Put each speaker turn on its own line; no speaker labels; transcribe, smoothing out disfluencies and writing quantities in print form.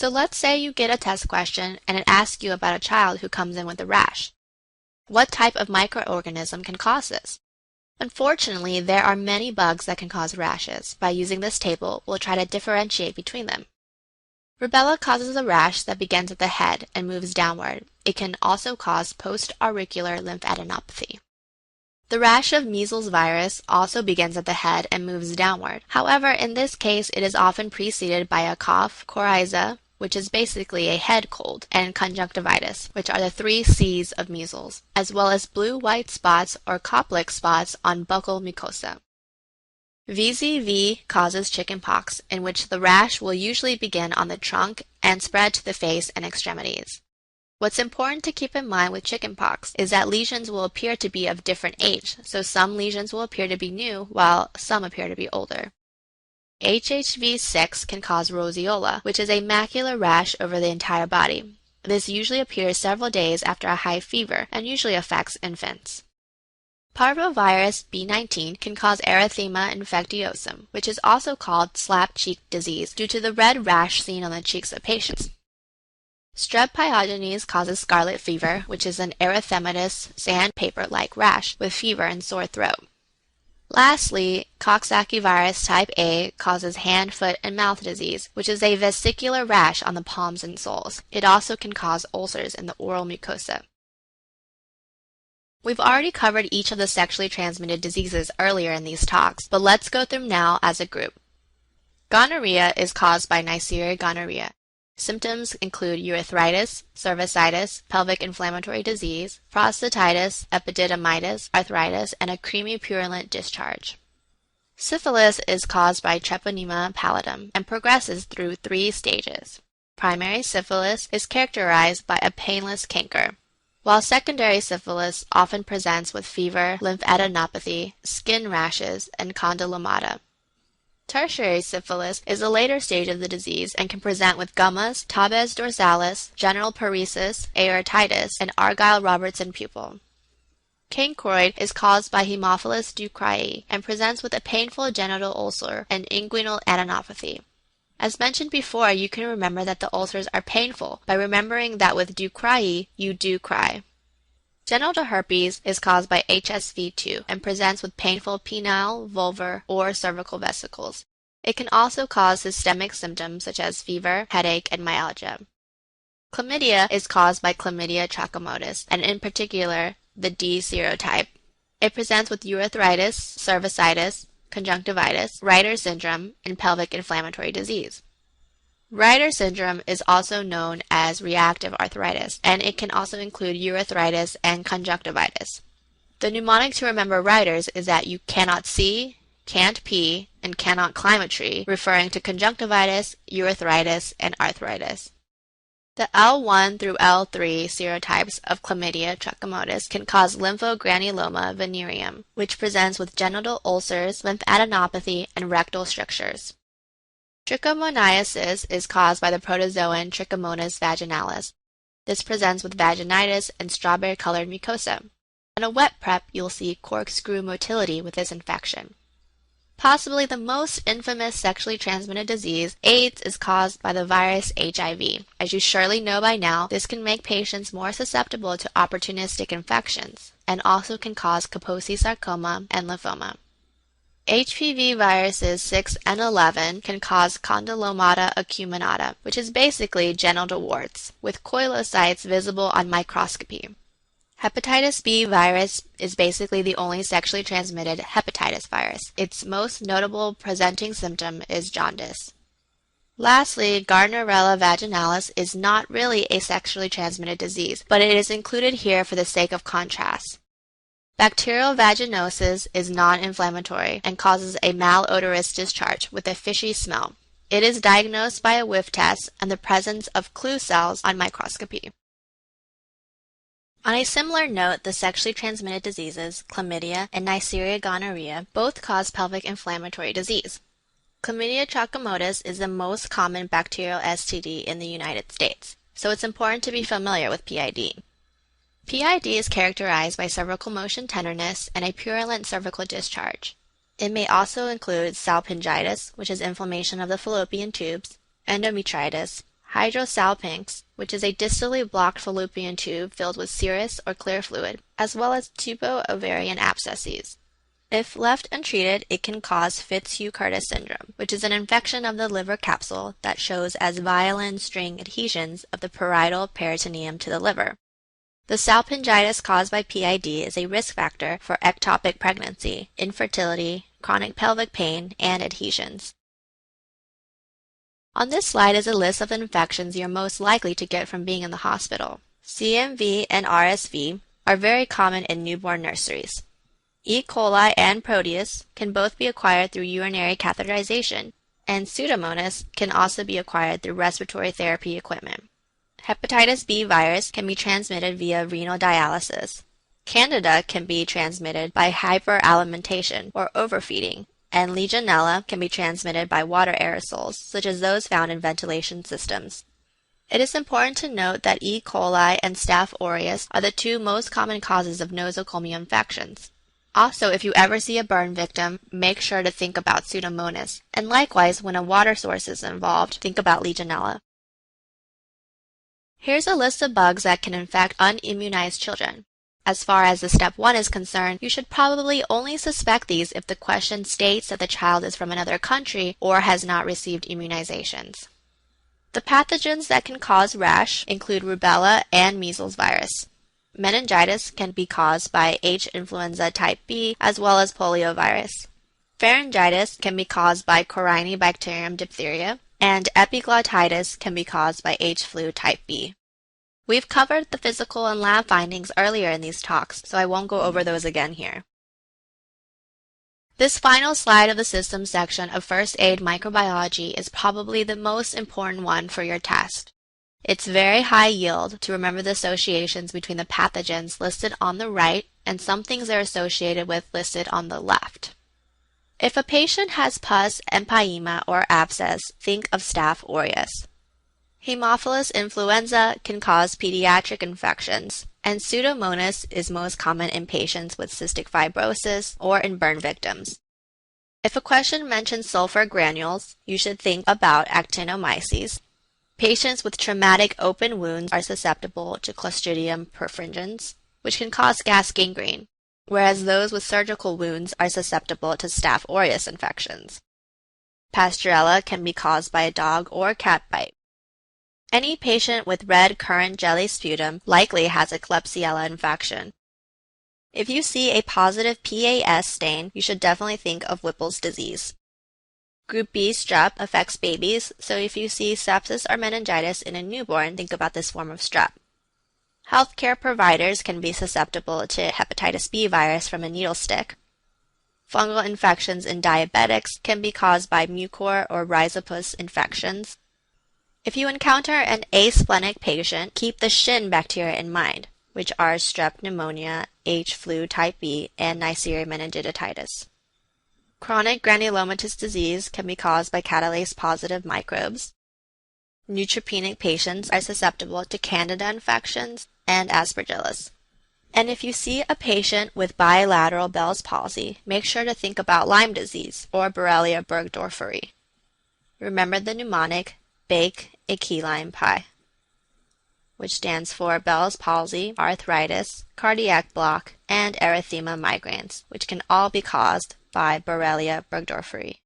So let's say you get a test question and it asks you about a child who comes in with a rash. What type of microorganism can cause this? Unfortunately, there are many bugs that can cause rashes. By using this table, we'll try to differentiate between them. Rubella causes a rash that begins at the head and moves downward. It can also cause post-auricular lymphadenopathy. The rash of measles virus also begins at the head and moves downward. However, in this case, it is often preceded by a cough, coryza, which is basically a head cold, and conjunctivitis, which are the 3 C's of measles, as well as blue-white spots or Koplik spots on buccal mucosa. VZV causes chickenpox, in which the rash will usually begin on the trunk and spread to the face and extremities. What's important to keep in mind with chickenpox is that lesions will appear to be of different age, so some lesions will appear to be new while some appear to be older. HHV6 can cause roseola, which is a macular rash over the entire body. This usually appears several days after a high fever and usually affects infants. Parvovirus B19 can cause erythema infectiosum, which is also called slap cheek disease due to the red rash seen on the cheeks of patients. Strep pyogenes causes scarlet fever, which is an erythematous sandpaper-like rash with fever and sore throat. Lastly, Coxsackie virus type A causes hand, foot, and mouth disease, which is a vesicular rash on the palms and soles. It also can cause ulcers in the oral mucosa. We've already covered each of the sexually transmitted diseases earlier in these talks, but let's go through them now as a group. Gonorrhea is caused by Neisseria gonorrhea. Symptoms include urethritis, cervicitis, pelvic inflammatory disease, prostatitis, epididymitis, arthritis, and a creamy purulent discharge. Syphilis is caused by Treponema pallidum and progresses through 3 stages. Primary syphilis is characterized by a painless canker, while secondary syphilis often presents with fever, lymphadenopathy, skin rashes, and condylomata. Tertiary syphilis is a later stage of the disease and can present with gummas, tabes dorsalis, general paresis, aortitis, and Argyll-Robertson pupil. Cancroid is caused by Haemophilus ducreyi and presents with a painful genital ulcer and inguinal adenopathy. As mentioned before, you can remember that the ulcers are painful by remembering that with ducreyi, you do cry. Genital herpes is caused by HSV2 and presents with painful penile, vulvar, or cervical vesicles. It can also cause systemic symptoms such as fever, headache, and myalgia. Chlamydia is caused by Chlamydia trachomatis, and in particular, the D serotype. It presents with urethritis, cervicitis, conjunctivitis, Reiter syndrome, and pelvic inflammatory disease. Reiter syndrome is also known as reactive arthritis, and it can also include urethritis and conjunctivitis. The mnemonic to remember Reiter's is that you cannot see, can't pee, and cannot climb a tree, referring to conjunctivitis, urethritis, and arthritis. The L1 through L3 serotypes of Chlamydia trachomatis can cause lymphogranuloma venereum, which presents with genital ulcers, lymphadenopathy, and rectal strictures. Trichomoniasis is caused by the protozoan Trichomonas vaginalis. This presents with vaginitis and strawberry-colored mucosa. On a wet prep, you'll see corkscrew motility with this infection. Possibly the most infamous sexually transmitted disease, AIDS, is caused by the virus HIV. As you surely know by now, this can make patients more susceptible to opportunistic infections and also can cause Kaposi sarcoma and lymphoma. HPV viruses 6 and 11 can cause condylomata acuminata, which is basically genital warts, with coilocytes visible on microscopy. Hepatitis B virus is basically the only sexually transmitted hepatitis virus. Its most notable presenting symptom is jaundice. Lastly, Gardnerella vaginalis is not really a sexually transmitted disease, but it is included here for the sake of contrast. Bacterial vaginosis is non-inflammatory and causes a malodorous discharge with a fishy smell. It is diagnosed by a whiff test and the presence of clue cells on microscopy. On a similar note, the sexually transmitted diseases, chlamydia and Neisseria gonorrhea, both cause pelvic inflammatory disease. Chlamydia trachomatis is the most common bacterial STD in the United States, so it's important to be familiar with PID. PID is characterized by cervical motion tenderness and a purulent cervical discharge. It may also include salpingitis, which is inflammation of the fallopian tubes, endometritis, hydrosalpinx, which is a distally blocked fallopian tube filled with serous or clear fluid, as well as tubo-ovarian abscesses. If left untreated, it can cause Fitzhugh-Curtis syndrome, which is an infection of the liver capsule that shows as violin string adhesions of the parietal peritoneum to the liver. The salpingitis caused by PID is a risk factor for ectopic pregnancy, infertility, chronic pelvic pain, and adhesions. On this slide is a list of the infections you're most likely to get from being in the hospital. CMV and RSV are very common in newborn nurseries. E. coli and Proteus can both be acquired through urinary catheterization, and Pseudomonas can also be acquired through respiratory therapy equipment. Hepatitis B virus can be transmitted via renal dialysis. Candida can be transmitted by hyperalimentation or overfeeding, and Legionella can be transmitted by water aerosols, such as those found in ventilation systems. It is important to note that E. coli and Staph aureus are the two most common causes of nosocomial infections. Also, if you ever see a burn victim, make sure to think about Pseudomonas, and likewise, when a water source is involved, think about Legionella. Here's a list of bugs that can infect unimmunized children. As far as the step 1 is concerned, you should probably only suspect these if the question states that the child is from another country or has not received immunizations. The pathogens that can cause rash include rubella and measles virus. Meningitis can be caused by H. influenza type B as well as poliovirus. Pharyngitis can be caused by Corynebacterium diphtheria, and epiglottitis can be caused by H. flu type B. We've covered the physical and lab findings earlier in these talks, so I won't go over those again here. This final slide of the systems section of First Aid Microbiology is probably the most important one for your test. It's very high yield to remember the associations between the pathogens listed on the right and some things they're associated with listed on the left. If a patient has pus, empyema, or abscess, think of Staph aureus. Haemophilus influenza can cause pediatric infections, and Pseudomonas is most common in patients with cystic fibrosis or in burn victims. If a question mentions sulfur granules, you should think about actinomyces. Patients with traumatic open wounds are susceptible to Clostridium perfringens, which can cause gas gangrene, whereas those with surgical wounds are susceptible to Staph aureus infections. Pasteurella can be caused by a dog or cat bite. Any patient with red currant jelly sputum likely has a Klebsiella infection. If you see a positive PAS stain, you should definitely think of Whipple's disease. Group B strep affects babies, so if you see sepsis or meningitis in a newborn, think about this form of strep. Healthcare providers can be susceptible to hepatitis B virus from a needle stick. Fungal infections in diabetics can be caused by mucor or rhizopus infections. If you encounter an asplenic patient, keep the Shin bacteria in mind, which are strep pneumonia, H. flu type B, and Neisseria meningitidis. Chronic granulomatous disease can be caused by catalase-positive microbes. Neutropenic patients are susceptible to Candida infections and Aspergillus. And if you see a patient with bilateral Bell's palsy, make sure to think about Lyme disease or Borrelia burgdorferi. Remember the mnemonic, bake a key lime pie, which stands for Bell's palsy, arthritis, cardiac block, and erythema migrans, which can all be caused by Borrelia burgdorferi.